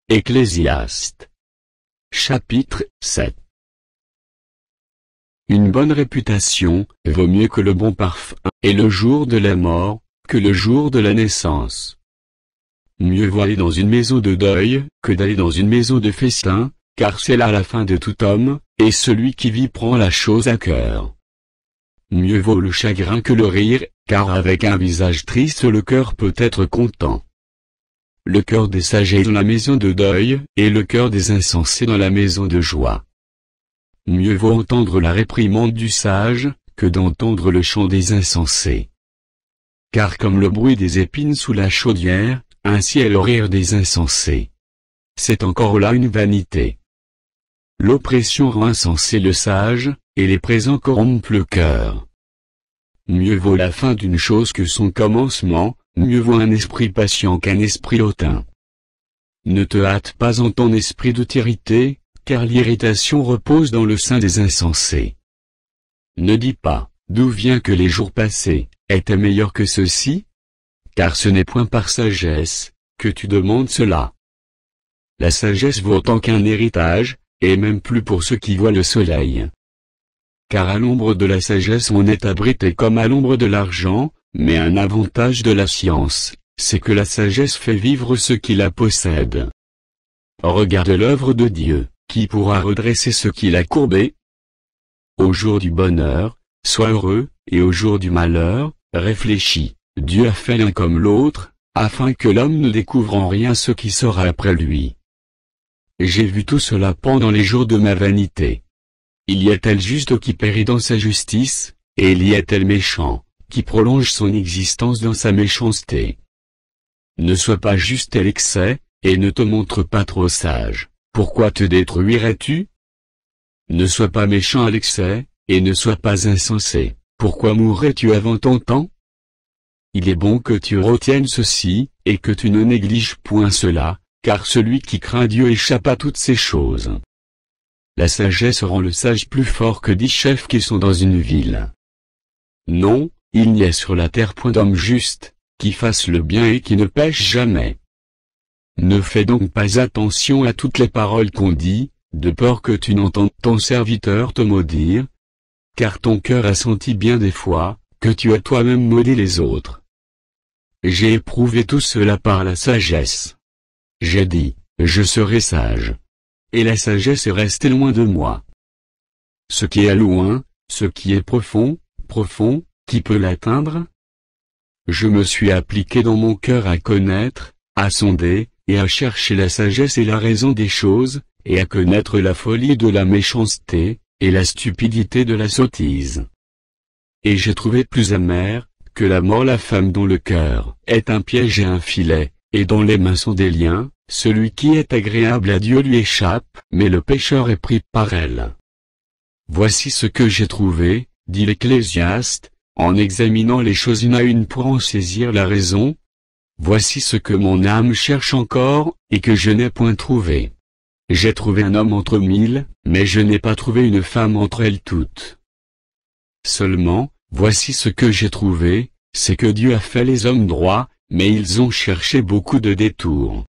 Ecclésiaste. Chapitre 7. Une bonne réputation vaut mieux que le bon parfum, et le jour de la mort, que le jour de la naissance. Mieux vaut aller dans une maison de deuil, que d'aller dans une maison de festin, car c'est là la fin de tout homme, et celui qui vit prend la chose à cœur. Mieux vaut le chagrin que le rire, car avec un visage triste le cœur peut être content. Le cœur des sages est dans la maison de deuil, et le cœur des insensés dans la maison de joie. Mieux vaut entendre la réprimande du sage, que d'entendre le chant des insensés. Car comme le bruit des épines sous la chaudière, ainsi est le rire des insensés. C'est encore là une vanité. L'oppression rend insensé le sage, et les présents corrompent le cœur. Mieux vaut la fin d'une chose que son commencement, mieux vaut un esprit patient qu'un esprit hautain. Ne te hâte pas en ton esprit de t'irriter, car l'irritation repose dans le sein des insensés. Ne dis pas, d'où vient que les jours passés étaient meilleurs que ceux-ci? Car ce n'est point par sagesse que tu demandes cela. La sagesse vaut autant qu'un héritage, et même plus pour ceux qui voient le soleil. Car à l'ombre de la sagesse on est abrité comme à l'ombre de l'argent, mais un avantage de la science, c'est que la sagesse fait vivre ceux qui la possèdent. Regarde l'œuvre de Dieu, qui pourra redresser ceux qui l'a courbé? Au jour du bonheur, sois heureux, et au jour du malheur, réfléchis. Dieu a fait l'un comme l'autre, afin que l'homme ne découvre en rien ce qui sera après lui. J'ai vu tout cela pendant les jours de ma vanité. Il y a-t-il juste qui périt dans sa justice, et il y a-t-il méchant, qui prolonge son existence dans sa méchanceté? Ne sois pas juste à l'excès, et ne te montre pas trop sage. Pourquoi te détruirais-tu? Ne sois pas méchant à l'excès, et ne sois pas insensé. Pourquoi mourrais-tu avant ton temps? Il est bon que tu retiennes ceci, et que tu ne négliges point cela, car celui qui craint Dieu échappe à toutes ces choses. La sagesse rend le sage plus fort que 10 chefs qui sont dans une ville. Non, il n'y a sur la terre point d'homme juste, qui fasse le bien et qui ne pêche jamais. Ne fais donc pas attention à toutes les paroles qu'on dit, de peur que tu n'entendes ton serviteur te maudire, car ton cœur a senti bien des fois, que tu as toi-même maudit les autres. J'ai éprouvé tout cela par la sagesse. J'ai dit, je serai sage. Et la sagesse est restée loin de moi. Ce qui est loin, ce qui est profond, qui peut l'atteindre? Je me suis appliqué dans mon cœur à connaître, à sonder, et à chercher la sagesse et la raison des choses, et à connaître la folie de la méchanceté, et la stupidité de la sottise. Et j'ai trouvé plus amère, que la mort la femme dont le cœur est un piège et un filet, et dont les mains sont des liens, celui qui est agréable à Dieu lui échappe, mais le pécheur est pris par elle. Voici ce que j'ai trouvé, dit l'Ecclésiaste, en examinant les choses une à une pour en saisir la raison. Voici ce que mon âme cherche encore, et que je n'ai point trouvé. J'ai trouvé un homme entre 1000, mais je n'ai pas trouvé une femme entre elles toutes. Seulement, voici ce que j'ai trouvé, c'est que Dieu a fait les hommes droits, mais ils ont cherché beaucoup de détours.